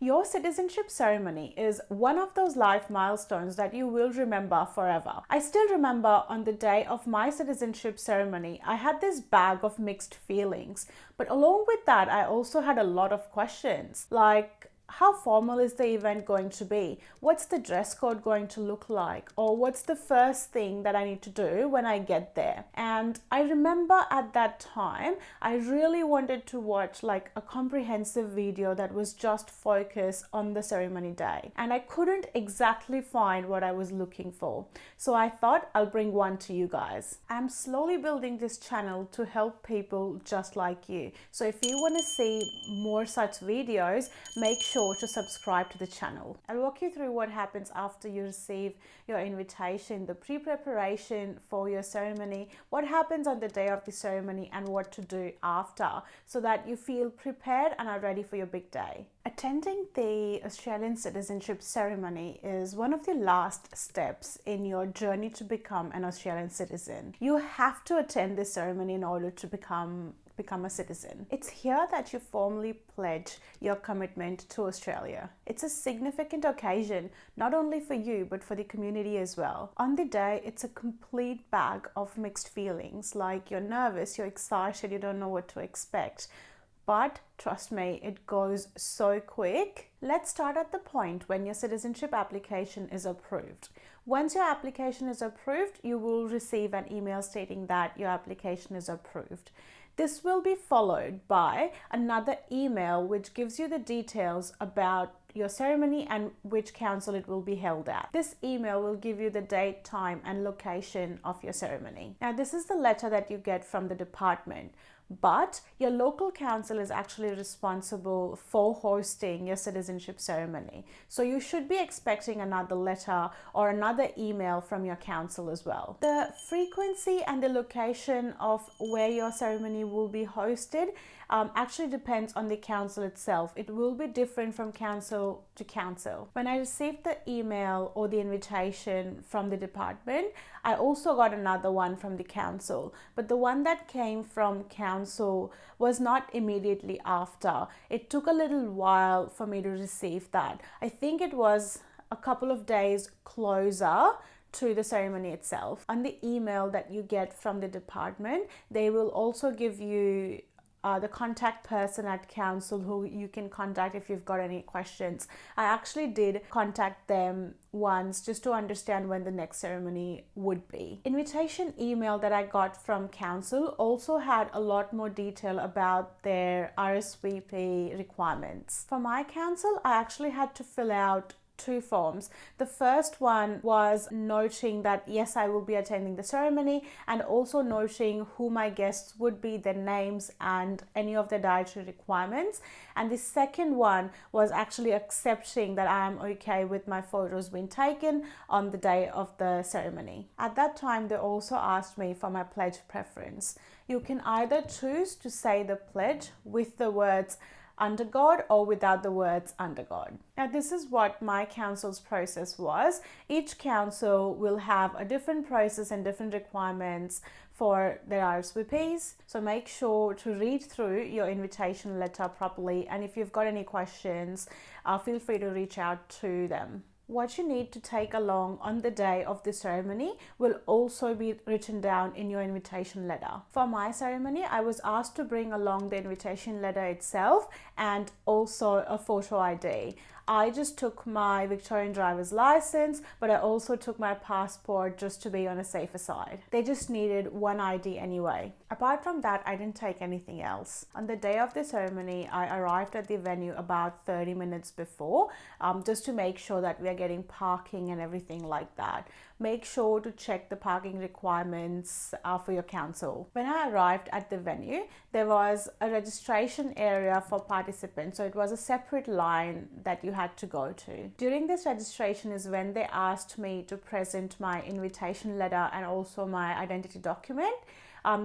Your citizenship ceremony is one of those life milestones that you will remember forever. I still remember on the day of my citizenship ceremony, I had this bag of mixed feelings. But along with that, I also had a lot of questions like, how formal is the event going to be? What's the dress code going to look like? Or what's the first thing that I need to do when I get there? And I remember at that time, I really wanted to watch like a comprehensive video that was just focused on the ceremony day. And I couldn't exactly find what I was looking for. So I thought I'll bring one to you guys. I'm slowly building this channel to help people just like you. So if you want to see more such videos, make sure to subscribe to the channel. I'll walk you through what happens after you receive your invitation, the pre-preparation for your ceremony, what happens on the day of the ceremony, and what to do after so that you feel prepared and are ready for your big day. Attending the Australian citizenship ceremony is one of the last steps in your journey to become an Australian citizen. You have to attend this ceremony in order to become a citizen. It's here that you formally pledge your commitment to Australia. It's a significant occasion, not only for you, but for the community as well. On the day, it's a complete bag of mixed feelings, like you're nervous, you're excited, you don't know what to expect. But trust me, it goes so quick. Let's start at the point when your citizenship application is approved. Once your application is approved, you will receive an email stating that your application is approved. This will be followed by another email which gives you the details about your ceremony and which council it will be held at. This email will give you the date, time, and location of your ceremony. Now, this is the letter that you get from the department. But your local council is actually responsible for hosting your citizenship ceremony. So you should be expecting another letter or another email from your council as well. The frequency and the location of where your ceremony will be hosted actually depends on the council itself. It will be different from council to council. When I received the email or the invitation from the department, I also got another one from the council. But the one that came from council was not immediately after. It took a little while for me to receive that. I think it was a couple of days closer to the ceremony itself. On the email that you get from the department, they will also give you the contact person at council who you can contact if you've got any questions. I actually did contact them once just to understand when the next ceremony would be. Invitation email that I got from council also had a lot more detail about their RSVP requirements. For my council, I actually had to fill out two forms. The first one was noting that yes, I will be attending the ceremony, and also noting who my guests would be, their names, and any of their dietary requirements. And the second one was actually accepting that I am okay with my photos being taken on the day of the ceremony. At that time, they also asked me for my pledge preference. You can either choose to say the pledge with the words under God or without the words under God. Now, this is what my council's process was. Each council will have a different process and different requirements for their RSVPs. So make sure to read through your invitation letter properly. And if you've got any questions, feel free to reach out to them. What you need to take along on the day of the ceremony will also be written down in your invitation letter. For my ceremony, I was asked to bring along the invitation letter itself and also a photo ID. I just took my Victorian driver's license, but I also took my passport just to be on a safer side. They just needed one ID anyway. Apart from that, I didn't take anything else. On the day of the ceremony, I arrived at the venue about 30 minutes before, just to make sure that we are getting parking and everything like that. Make sure to check the parking requirements for your council. When I arrived at the venue, there was a registration area for participants. So it was a separate line that you had to go to. During this registration is when they asked me to present my invitation letter and also my identity document.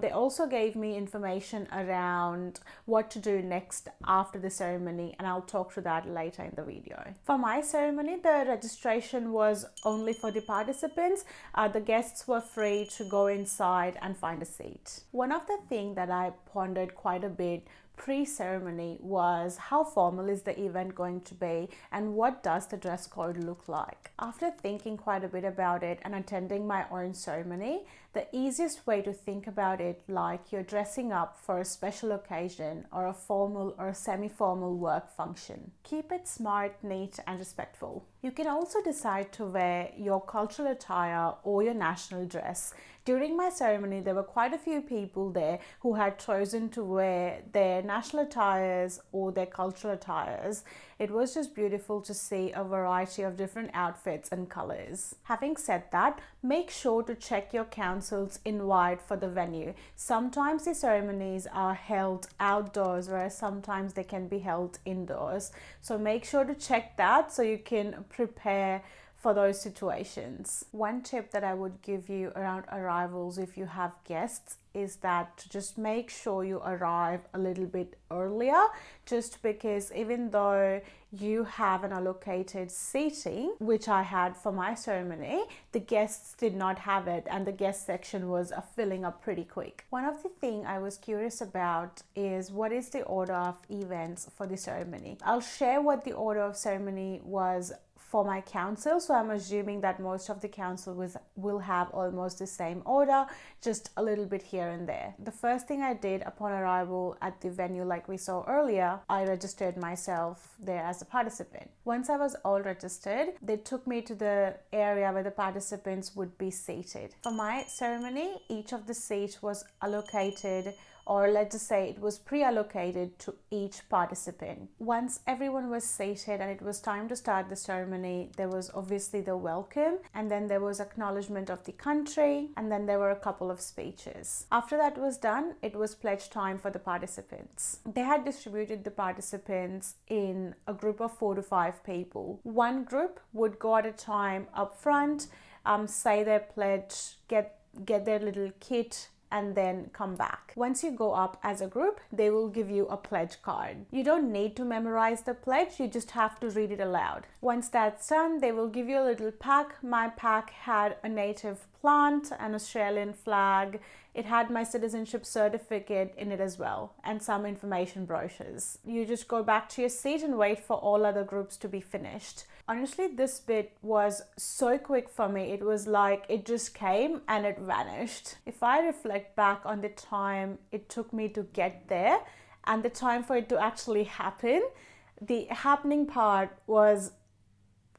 They also gave me information around what to do next after the ceremony, and I'll talk to that later in the video. For my ceremony, the registration was only for the participants. The guests were free to go inside and find a seat. One of the things that I pondered quite a bit pre-ceremony was how formal is the event going to be and what does the dress code look like. After thinking quite a bit about it and attending my own ceremony, the easiest way to think about it like you're dressing up for a special occasion or a formal or semi-formal work function. Keep it smart, neat and respectful. You can also decide to wear your cultural attire or your national dress. During my ceremony, there were quite a few people there who had chosen to wear their national attires or their cultural attires. It was just beautiful to see a variety of different outfits and colors. Having said that, make sure to check your council's invite for the venue. Sometimes the ceremonies are held outdoors, whereas sometimes they can be held indoors. So make sure to check that so you can prepare for those situations. One tip that I would give you around arrivals if you have guests is that to just make sure you arrive a little bit earlier, just because even though you have an allocated seating, which I had for my ceremony, the guests did not have it and the guest section was filling up pretty quick. One of the things I was curious about is what is the order of events for the ceremony. I'll share what the order of ceremony was for my council, so I'm assuming that most of the council will have almost the same order, just a little bit here and there. The first thing I did upon arrival at the venue, like we saw earlier, I registered myself there as a participant. Once I was all registered, they took me to the area where the participants would be seated. For my ceremony, each of the seats was allocated, or let's just say it was pre-allocated to each participant. Once everyone was seated and it was time to start the ceremony, there was obviously the welcome, and then there was acknowledgement of the country, and then there were a couple of speeches. After that was done, it was pledge time for the participants. They had distributed the participants in a group of 4 to 5 people. One group would go at a time up front, say their pledge, get their little kit, and then come back. Once you go up as a group, they will give you a pledge card. You don't need to memorize the pledge, you just have to read it aloud. Once that's done, they will give you a little pack. My pack had a native plant, an Australian flag. It had my citizenship certificate in it as well, and some information brochures. You just go back to your seat and wait for all other groups to be finished. Honestly, this bit was so quick for me. It was like it just came and it vanished. If I reflect back on the time it took me to get there and the time for it to actually happen, the happening part was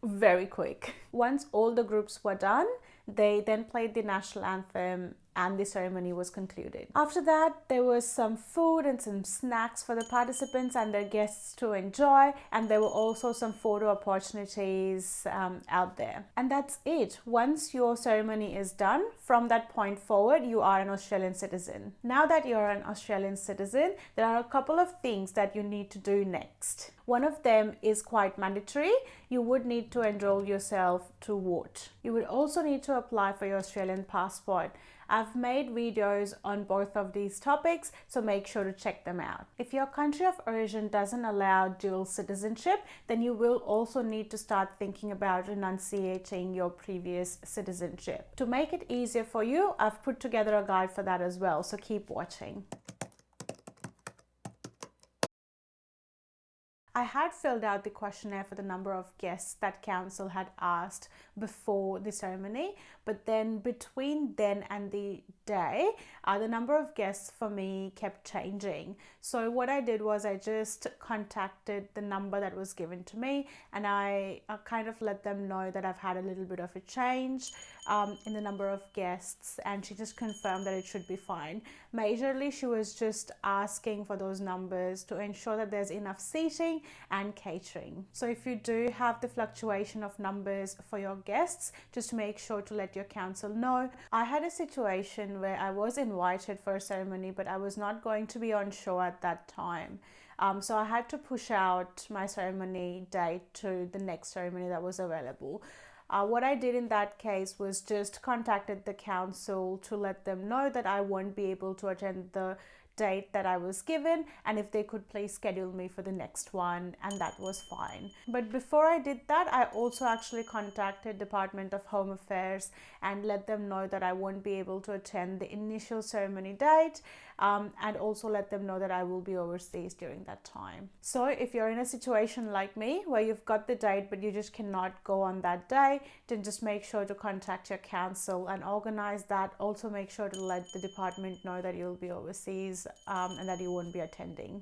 very quick. Once all the groups were done, they then played the national anthem and the ceremony was concluded. After that, there was some food and some snacks for the participants and their guests to enjoy, and there were also some photo opportunities out there. And that's it. Once your ceremony is done, from that point forward, you are an Australian citizen. Now that you're an Australian citizen, there are a couple of things that you need to do next. One of them is quite mandatory. You would need to enroll yourself to vote. You would also need to apply for your Australian passport. I've made videos on both of these topics, so make sure to check them out. If your country of origin doesn't allow dual citizenship, then you will also need to start thinking about renunciating your previous citizenship. To make it easier for you, I've put together a guide for that as well, so keep watching. I had filled out the questionnaire for the number of guests that council had asked before the ceremony, but then between then and the day, the number of guests for me kept changing. So what I did was I just contacted the number that was given to me, and I kind of let them know that I've had a little bit of a change in the number of guests, and she just confirmed that it should be fine. Majorly, she was just asking for those numbers to ensure that there's enough seating and catering. So if you do have the fluctuation of numbers for your guests, just make sure to let your council know. I had a situation where I was invited for a ceremony, but I was not going to be on show at that time. So I had to push out my ceremony date to the next ceremony that was available. What I did in that case was just contacted the council to let them know that I won't be able to attend the date that I was given and if they could please schedule me for the next one, and that was fine. But before I did that, I also actually contacted Department of Home Affairs and let them know that I won't be able to attend the initial ceremony date, and also let them know that I will be overseas during that time. So if you're in a situation like me where you've got the date but you just cannot go on that day, then just make sure to contact your council and organize that. Also make sure to let the department know that you'll be overseas and that you won't be attending.